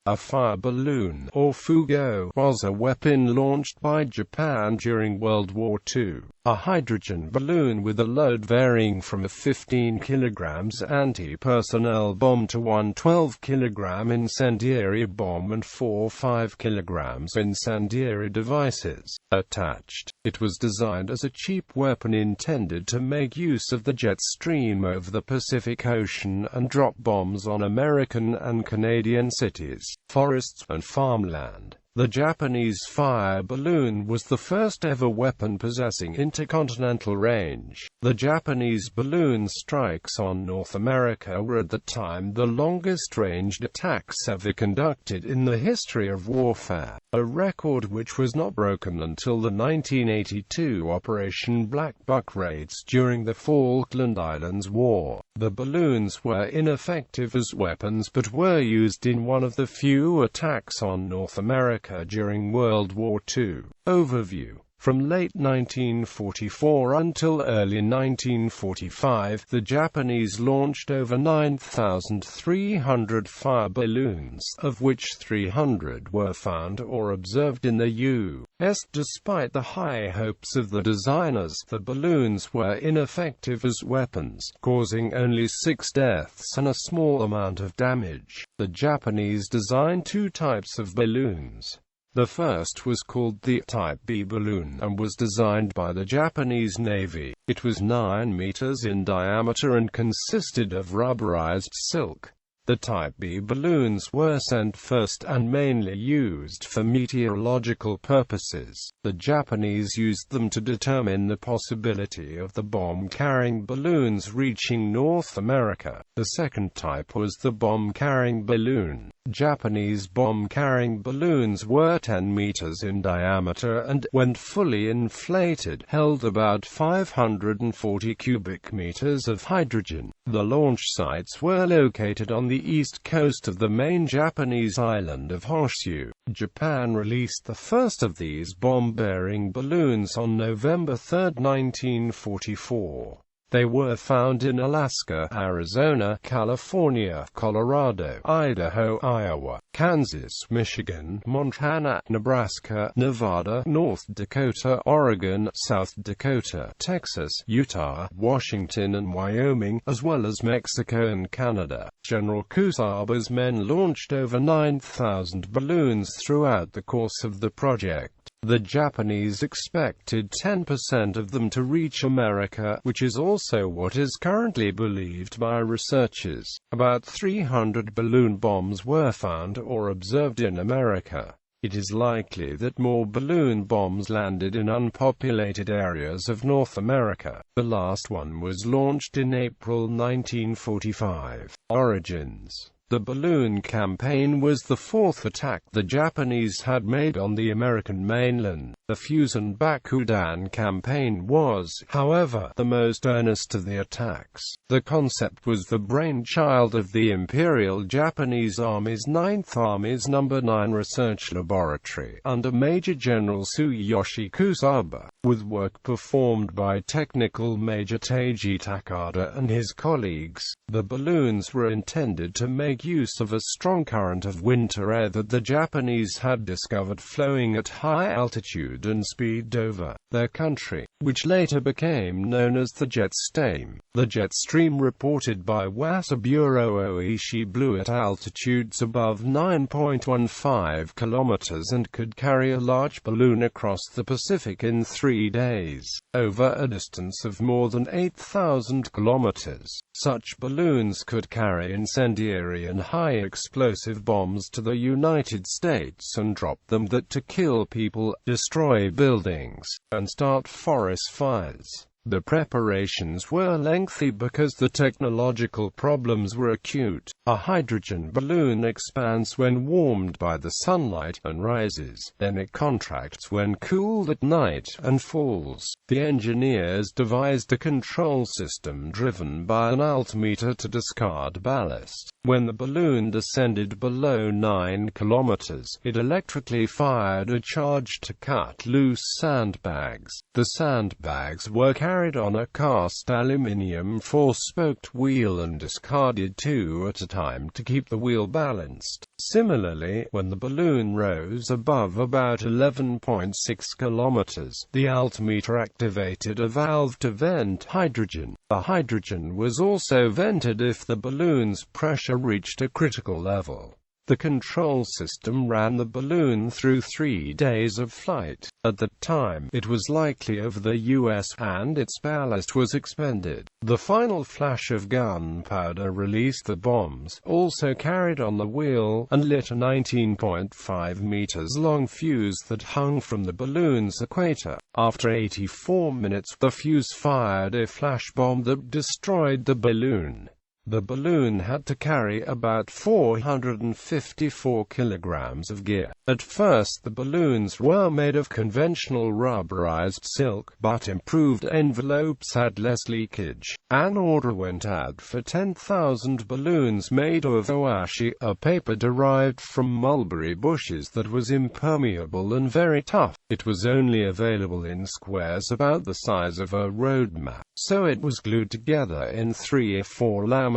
A fire balloon, or fugo, was a weapon launched by Japan during World War II. A hydrogen balloon with a load varying from a 15 kg anti-personnel bomb to one 12 kg incendiary bomb and 4 5 kg incendiary devices attached. It was designed as a cheap weapon intended to make use of the jet stream over the Pacific Ocean and drop bombs on American and Canadian cities, forests, and farmland. The Japanese fire balloon was the first ever weapon possessing intercontinental range. The Japanese balloon strikes on North America were at the time the longest-ranged attacks ever conducted in the history of warfare, a record which was not broken until the 1982 Operation Black Buck raids during the Falkland Islands War. The balloons were ineffective as weapons but were used in one of the few attacks on North America during World War II. Overview. From late 1944 until early 1945, the Japanese launched over 9,300 fire balloons, of which 300 were found or observed in the U.S. Despite the high hopes of the designers, the balloons were ineffective as weapons, causing only 6 deaths and a small amount of damage. The Japanese designed two types of balloons. The first was called the Type B balloon and was designed by the Japanese Navy. It was 9 meters in diameter and consisted of rubberized silk. The Type B balloons were sent first and mainly used for meteorological purposes. The Japanese used them to determine the possibility of the bomb-carrying balloons reaching North America. The second type was the bomb-carrying balloon. Japanese bomb-carrying balloons were 10 meters in diameter and, when fully inflated, held about 540 cubic meters of hydrogen. The launch sites were located on the east coast of the main Japanese island of Honshu. Japan released the first of these bomb-bearing balloons on November 3, 1944. They were found in Alaska, Arizona, California, Colorado, Idaho, Iowa, Kansas, Michigan, Montana, Nebraska, Nevada, North Dakota, Oregon, South Dakota, Texas, Utah, Washington and Wyoming, as well as Mexico and Canada. General Kusaba's men launched over 9,000 balloons throughout the course of the project. The Japanese expected 10% of them to reach America, which is also what is currently believed by researchers. About 300 balloon bombs were found or observed in America. It is likely that more balloon bombs landed in unpopulated areas of North America. The last one was launched in April 1945. Origins. The balloon campaign was the fourth attack the Japanese had made on the American mainland. The Fusen Bakudan campaign was, however, the most earnest of the attacks. The concept was the brainchild of the Imperial Japanese Army's 9th Army's No. 9 Research Laboratory, under Major General Tsuyoshi Kusaba, with work performed by Technical Major Teiji Takada and his colleagues. The balloons were intended to make use of a strong current of winter air that the Japanese had discovered flowing at high altitude and speed over their country, which later became known as the jet stream. The jet stream, reported by Wasaburo Oishi, blew at altitudes above 9.15 kilometers and could carry a large balloon across the Pacific in 3 days, over a distance of more than 8,000 kilometers. Such balloons could carry incendiary and high-explosive bombs to the United States and drop them there to kill people, destroy buildings, and start forest fires. The preparations were lengthy because the technological problems were acute. A hydrogen balloon expands when warmed by the sunlight and rises. Then it contracts when cooled at night and falls. The engineers devised a control system driven by an altimeter to discard ballast. When the balloon descended below 9 kilometers, it electrically fired a charge to cut loose sandbags. The sandbags were carried carried on a cast aluminium four-spoked wheel and discarded two at a time to keep the wheel balanced. Similarly, when the balloon rose above about 11.6 kilometers, the altimeter activated a valve to vent hydrogen. The hydrogen was also vented if the balloon's pressure reached a critical level. The control system ran the balloon through 3 days of flight. At the time, it was likely of the U.S., and its ballast was expended. The final flash of gunpowder released the bombs, also carried on the wheel, and lit a 19.5 meters long fuse that hung from the balloon's equator. After 84 minutes, the fuse fired a flash bomb that destroyed the balloon. The balloon had to carry about 454 kilograms of gear. At first the balloons were made of conventional rubberized silk, but improved envelopes had less leakage. An order went out for 10,000 balloons made of owashi, a paper derived from mulberry bushes that was impermeable and very tough. It was only available in squares about the size of a road map, so it was glued together in 3 or 4 laminations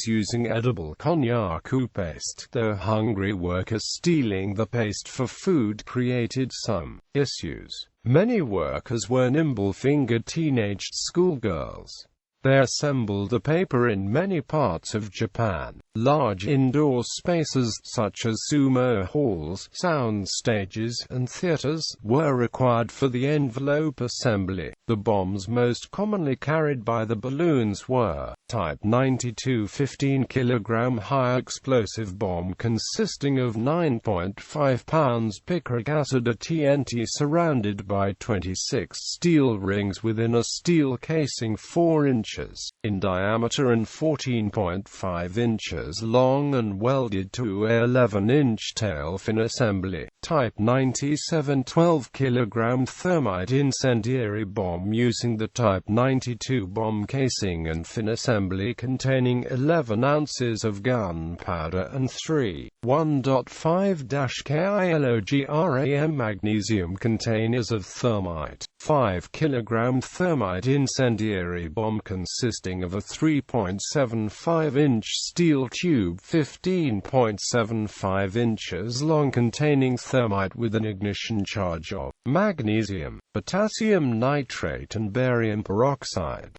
using edible konjaku paste. Though hungry workers stealing the paste for food created some issues. Many workers were nimble-fingered teenaged schoolgirls. They assembled the paper in many parts of Japan. Large indoor spaces, such as sumo halls, sound stages, and theaters, were required for the envelope assembly. The bombs most commonly carried by the balloons were Type 92 15 kg high-explosive bomb consisting of 9.5 pounds picric acid, a TNT surrounded by 26 steel rings within a steel casing 4 inches in diameter and 14.5 inches long and welded to a 11-inch tail fin assembly. Type 97 12 kg thermite incendiary bomb using the Type 92 bomb casing and fin assembly containing 11 ounces of gunpowder and 1.5-kilogram magnesium containers of thermite. 5 kg thermite incendiary bomb consisting of a 3.75-inch steel tube 15.75 inches long containing thermite with an ignition charge of magnesium, potassium nitrate and barium peroxide.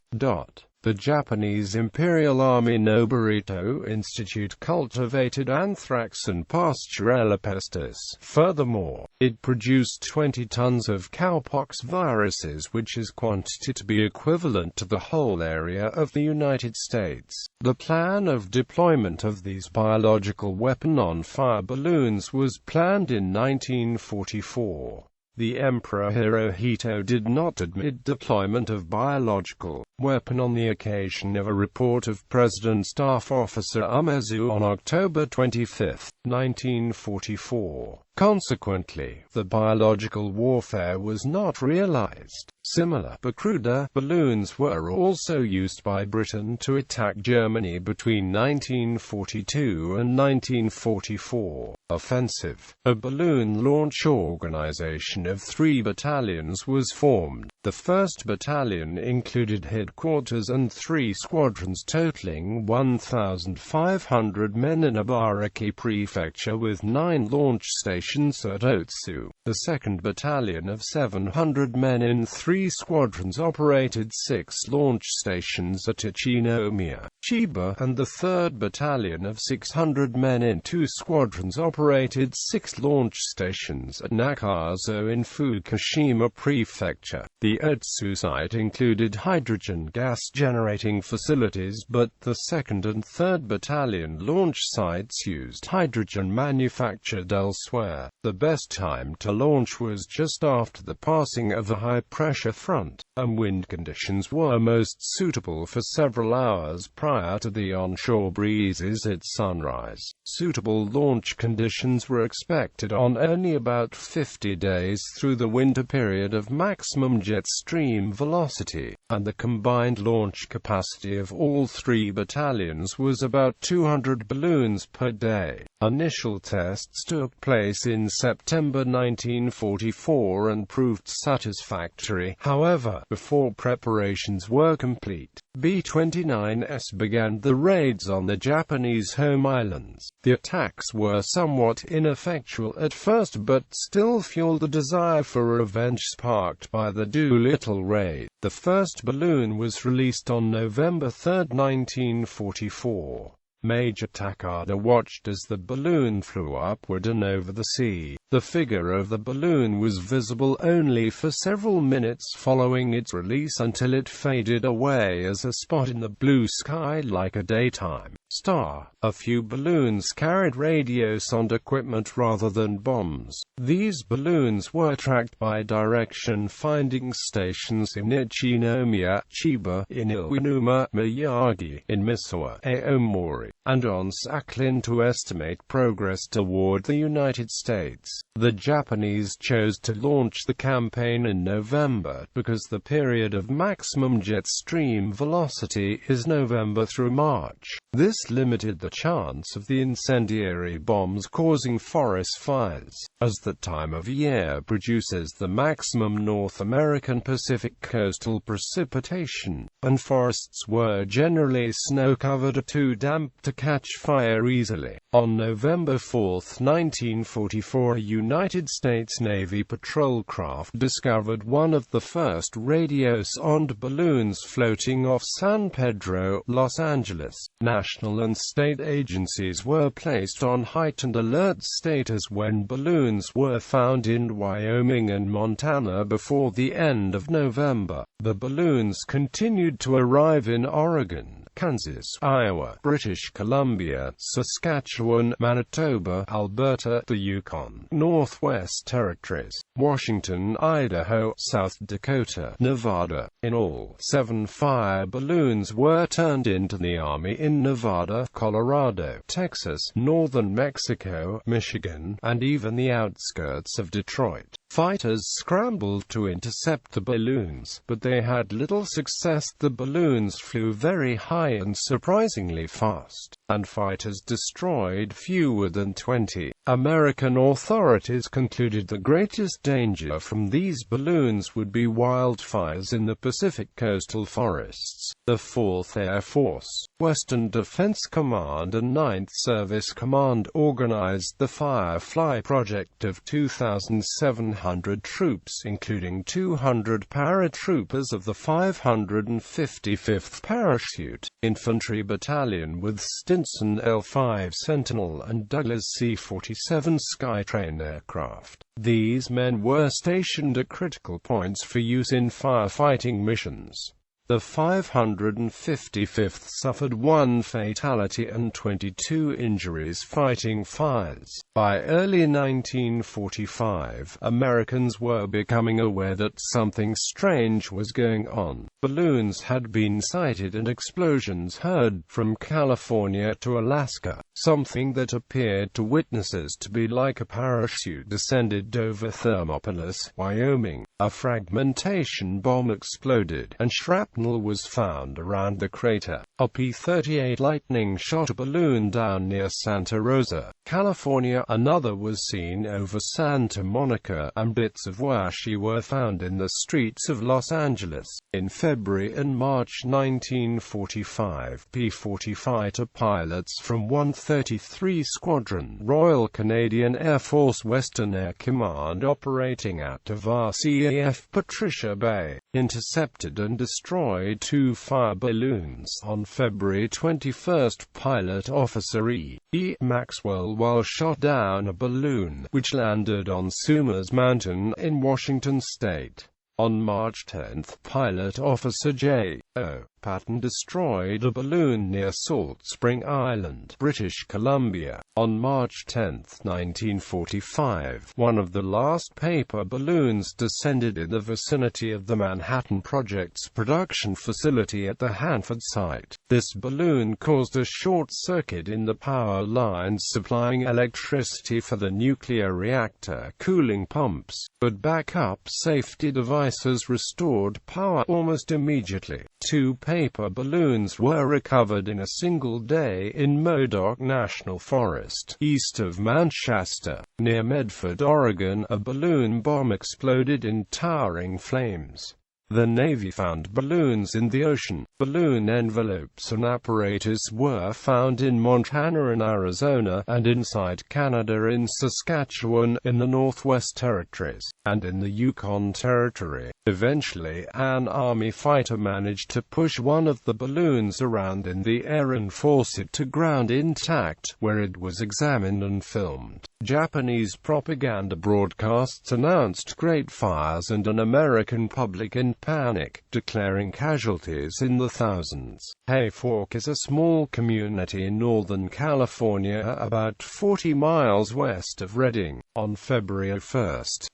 The Japanese Imperial Army Noborito Institute cultivated anthrax and Pasteurella pestis. Furthermore, it produced 20 tons of cowpox viruses, which is quantity to be equivalent to the whole area of the United States. The plan of deployment of these biological weapon-on-fire balloons was planned in 1944. The Emperor Hirohito did not admit deployment of biological weapon on the occasion of a report of President Staff Officer Umezu on October 25, 1944. Consequently, the biological warfare was not realized. Similar, but cruder, balloons were also used by Britain to attack Germany between 1942 and 1944. Offensive. A balloon launch organization of 3 battalions was formed. The 1st Battalion included headquarters and 3 squadrons totaling 1,500 men in Ibaraki Prefecture with 9 launch stations at Otsu. The 2nd Battalion of 700 men in 3 squadrons operated 6 launch stations at Ichinomiya, Chiba, and the 3rd Battalion of 600 men in 2 squadrons operated 6 launch stations at Nakazo in Fukushima Prefecture. The Otsu site included hydrogen gas generating facilities, but the 2nd and 3rd Battalion launch sites used hydrogen manufactured elsewhere. The best time to launch was just after the passing of a high-pressure front, and wind conditions were most suitable for several hours prior prior to the onshore breezes at sunrise. Suitable launch conditions were expected on only about 50 days through the winter period of maximum jet stream velocity, and the combined launch capacity of all three battalions was about 200 balloons per day. Initial tests took place in September 1944 and proved satisfactory. However, before preparations were complete, B-29s began the raids on the Japanese home islands. The attacks were somewhat ineffectual at first but still fueled the desire for revenge sparked by the Doolittle raid. The first balloon was released on November 3, 1944. Major Takada watched as the balloon flew upward and over the sea. The figure of the balloon was visible only for several minutes following its release until it faded away as a spot in the blue sky like a daytime star. A few balloons carried radio sound equipment rather than bombs. These balloons were tracked by direction-finding stations in Ichinomiya, Chiba, in Iwinuma, Miyagi, in Misawa, Aomori, and on Sakhalin to estimate progress toward the United States. The Japanese chose to launch the campaign in November because the period of maximum jet stream velocity is November through March. This limited the chance of the incendiary bombs causing forest fires, as that time of year produces the maximum North American Pacific coastal precipitation, and forests were generally snow-covered or too damp to catch fire easily. On November 4, 1944, a United States Navy patrol craft discovered one of the first radio-sound balloons floating off San Pedro, Los Angeles. National and state agencies were placed on heightened alert status when balloons were found in Wyoming and Montana before the end of November. The balloons continued to arrive in Oregon, Kansas, Iowa, British Columbia, Saskatchewan, Manitoba, Alberta, the Yukon, Northwest Territories, Washington, Idaho, South Dakota, Nevada. In all, 7 fire balloons were turned into the Army in Nevada, Colorado, Texas, northern Mexico, Michigan, and even the outskirts of Detroit. Fighters scrambled to intercept the balloons, but they had little success. The balloons flew very high and surprisingly fast, and fighters destroyed fewer than 20. American authorities concluded the greatest danger from these balloons would be wildfires in the Pacific coastal forests. The 4th Air Force, Western Defense Command and 9th Service Command organized the Firefly project of 2,700 troops, including 200 paratroopers of the 555th Parachute Infantry Battalion with Stinson L-5 Sentinel and Douglas C-47 Skytrain aircraft. These men were stationed at critical points for use in firefighting missions. The 555th suffered 1 fatality and 22 injuries fighting fires. By early 1945, Americans were becoming aware that something strange was going on. Balloons had been sighted and explosions heard from California to Alaska. Something that appeared to witnesses to be like a parachute descended over Thermopolis, Wyoming. A fragmentation bomb exploded, and shrapnel was found around the crater. A P-38 Lightning shot a balloon down near Santa Rosa, California. Another was seen over Santa Monica, and bits of washi were found in the streets of Los Angeles. In February and March 1945, P-40 fighter pilots from 133 Squadron, Royal Canadian Air Force Western Air Command operating out of RCAF Patricia Bay, intercepted and destroyed 2 fire balloons. On February 21, Pilot Officer E. Maxwell shot down a balloon, which landed on Summers Mountain in Washington state. On March 10, Pilot Officer J. O. Patton destroyed a balloon near Salt Spring Island, British Columbia, on March 10, 1945. One of the last paper balloons descended in the vicinity of the Manhattan Project's production facility at the Hanford site. This balloon caused a short circuit in the power lines supplying electricity for the nuclear reactor cooling pumps, but backup safety devices restored power almost immediately. 2 paper balloons were recovered in a single day in Modoc National Forest, east of Manchester. Near Medford, Oregon, a balloon bomb exploded in towering flames. The Navy found balloons in the ocean. Balloon envelopes and apparatus were found in Montana and Arizona, and inside Canada in Saskatchewan, in the Northwest Territories, and in the Yukon Territory. Eventually, an Army fighter managed to push one of the balloons around in the air and force it to ground intact, where it was examined and filmed. Japanese propaganda broadcasts announced great fires and an American public in panic, declaring casualties in the thousands. Hayfork is a small community in Northern California, about 40 miles west of Redding. On February 1,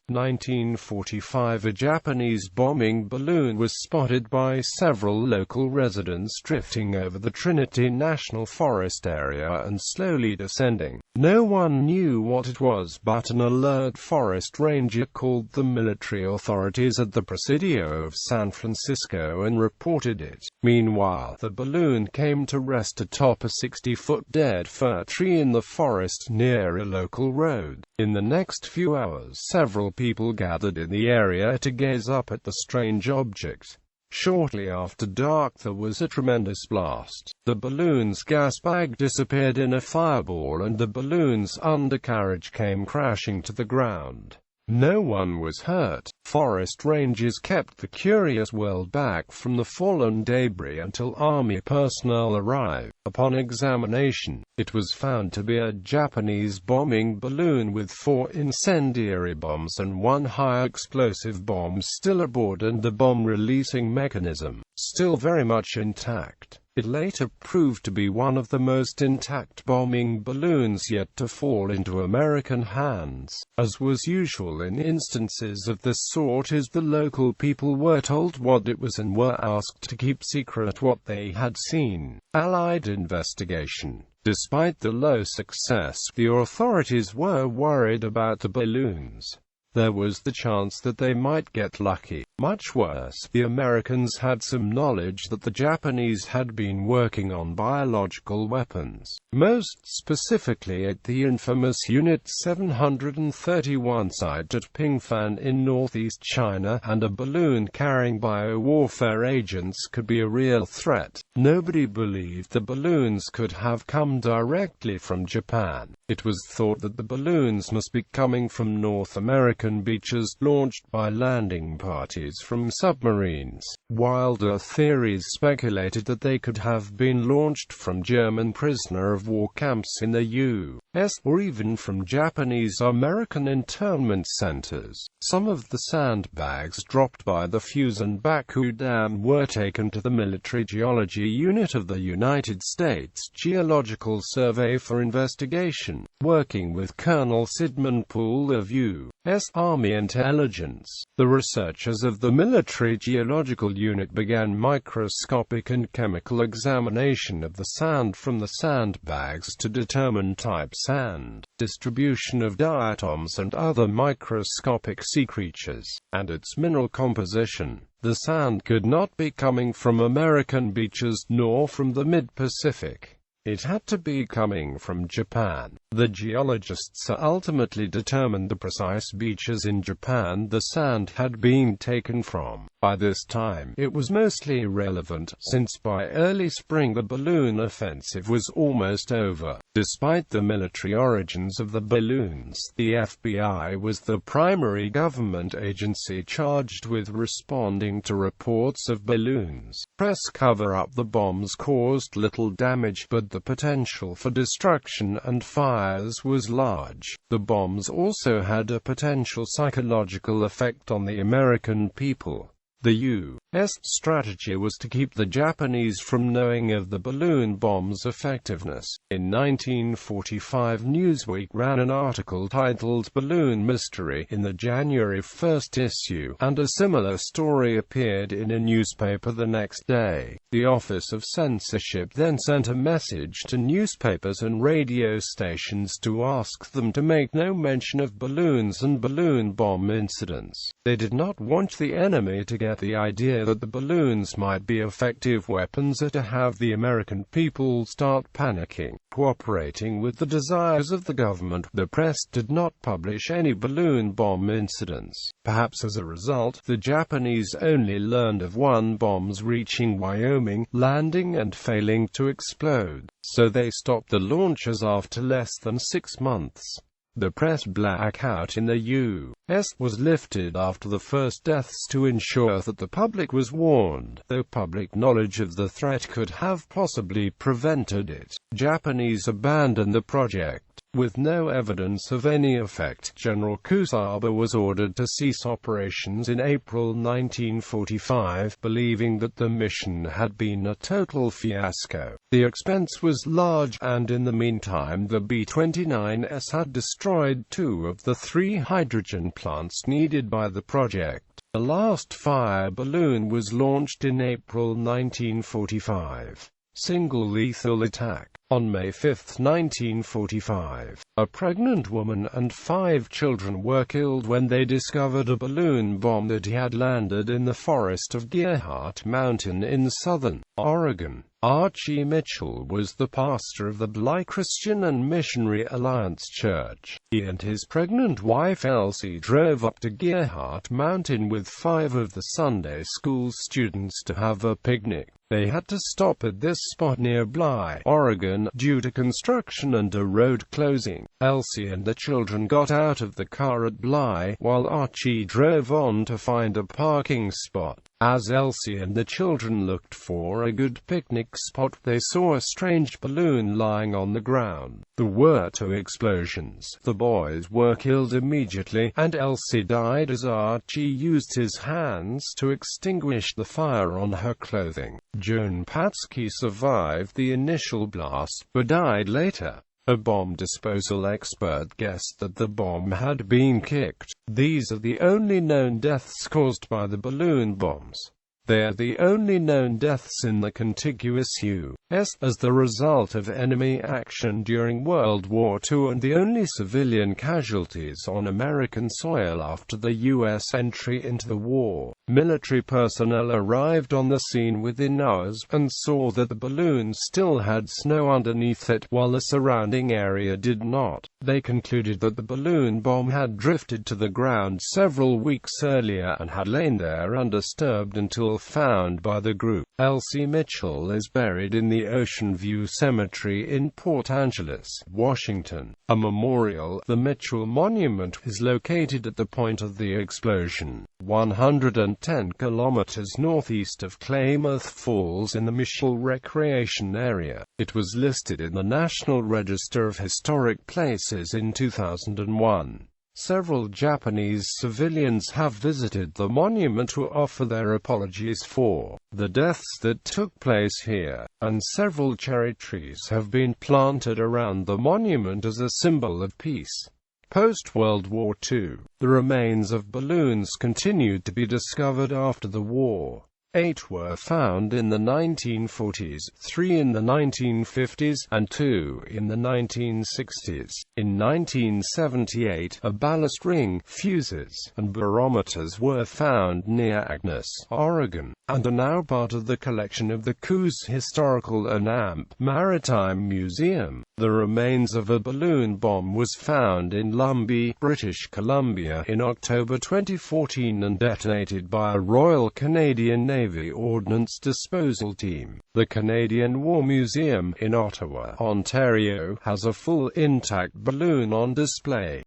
1945, a Japanese bombing balloon was spotted by several local residents drifting over the Trinity National Forest area and slowly descending. No one knew what it was, but an alert forest ranger called the military authorities at the Presidio of San Francisco and reported it. Meanwhile, the balloon came to rest atop a 60-foot dead fir tree in the forest near a local road. In the next few hours, several people gathered in the area to gaze up at the strange object. Shortly after dark, there was a tremendous blast. The balloon's gas bag disappeared in a fireball and the balloon's undercarriage came crashing to the ground. No one was hurt. Forest rangers kept the curious world back from the fallen debris until Army personnel arrived. Upon examination, it was found to be a Japanese bombing balloon with 4 incendiary bombs and 1 high explosive bomb still aboard, and the bomb-releasing mechanism still very much intact. It later proved to be one of the most intact bombing balloons yet to fall into American hands. As was usual in instances of this sort, the local people were told what it was and were asked to keep secret what they had seen. Allied investigation. Despite the low success, the authorities were worried about the balloons. There was the chance that they might get lucky. Much worse, the Americans had some knowledge that the Japanese had been working on biological weapons, most specifically at the infamous Unit 731 site at Pingfan in northeast China, and a balloon carrying biowarfare agents could be a real threat. Nobody believed the balloons could have come directly from Japan. It was thought that the balloons must be coming from North American beaches, launched by landing parties from submarines. Wilder theories speculated that they could have been launched from German prisoner-of-war camps in the U.S., or even from Japanese-American internment centers. Some of the sandbags dropped by the Fusen-Baku Dam were taken to the Military Geology Unit of the United States Geological Survey for investigation, working with Colonel Sidman Poole of U.S. Army Intelligence. The researchers of the Military Geological Unit began microscopic and chemical examination of the sand from the sandbags to determine type sand, distribution of diatoms and other microscopic sea creatures, and its mineral composition. The sand could not be coming from American beaches, nor from the mid-Pacific. It had to be coming from Japan. The geologists ultimately determined the precise beaches in Japan the sand had been taken from. By this time, it was mostly irrelevant, since by early spring the balloon offensive was almost over. Despite the military origins of the balloons, the FBI was the primary government agency charged with responding to reports of balloons. Press cover-up. The bombs caused little damage, but the potential for destruction and fires was large. The bombs also had a potential psychological effect on the American people. The U.S. strategy was to keep the Japanese from knowing of the balloon bomb's effectiveness. In 1945, Newsweek ran an article titled "Balloon Mystery" in the January 1st issue, and a similar story appeared in a newspaper the next day. The Office of Censorship then sent a message to newspapers and radio stations to ask them to make no mention of balloons and balloon bomb incidents. They did not want the enemy to get the idea that the balloons might be effective weapons or to have the American people start panicking. Cooperating with the desires of the government, the press did not publish any balloon bomb incidents. Perhaps as a result, the Japanese only learned of one bomb's reaching Wyoming, landing and failing to explode, so they stopped the launches after less than 6 months. The press blackout in the U.S. was lifted after the first deaths to ensure that the public was warned, though public knowledge of the threat could have possibly prevented it. Japanese abandoned the project. With no evidence of any effect, General Kusaba was ordered to cease operations in April 1945, believing that the mission had been a total fiasco. The expense was large, and in the meantime the B-29s had destroyed 2 of the 3 hydrogen plants needed by the project. The last fire balloon was launched in April 1945. Single lethal attack. On May 5, 1945, a pregnant woman and 5 children were killed when they discovered a balloon bomb that had landed in the forest of Gerhardt Mountain in southern Oregon. Archie Mitchell was the pastor of the Bly Christian and Missionary Alliance Church. He and his pregnant wife Elsie drove up to Gerhardt Mountain with 5 of the Sunday school students to have a picnic. They had to stop at this spot near Bly, Oregon, due to construction and a road closing. Elsie and the children got out of the car at Bly, while Archie drove on to find a parking spot. As Elsie and the children looked for a good picnic spot, they saw a strange balloon lying on the ground. There were 2 explosions. The boys were killed immediately, and Elsie died as Archie used his hands to extinguish the fire on her clothing. Joan Patsky survived the initial blast, but died later. A bomb disposal expert guessed that the bomb had been kicked. These are the only known deaths caused by the balloon bombs. They are the only known deaths in the contiguous U.S. as the result of enemy action during World War II, and the only civilian casualties on American soil after the U.S. entry into the war. Military personnel arrived on the scene within hours, and saw that the balloon still had snow underneath it, while the surrounding area did not. They concluded that the balloon bomb had drifted to the ground several weeks earlier, and had lain there undisturbed until found by the group. Elsie Mitchell is buried in the Ocean View Cemetery in Port Angeles, Washington. A memorial, the Mitchell Monument, is located at the point of the explosion, 110 kilometers northeast of Klamath Falls in the Mitchell Recreation Area. It was listed in the National Register of Historic Places in 2001. Several Japanese civilians have visited the monument to offer their apologies for the deaths that took place here, and several cherry trees have been planted around the monument as a symbol of peace. Post-World War II, the remains of balloons continued to be discovered after the war. 8 were found in the 1940s, 3 in the 1950s, and 2 in the 1960s. In 1978, a ballast ring, fuses, and barometers were found near Agnes, Oregon, and are now part of the collection of the Coos Historical and Maritime Museum. The remains of a balloon bomb was found in Lumbee, British Columbia, in October 2014 and detonated by a Royal Canadian Navy Ordnance Disposal Team. The Canadian War Museum in Ottawa, Ontario, has a full intact balloon on display.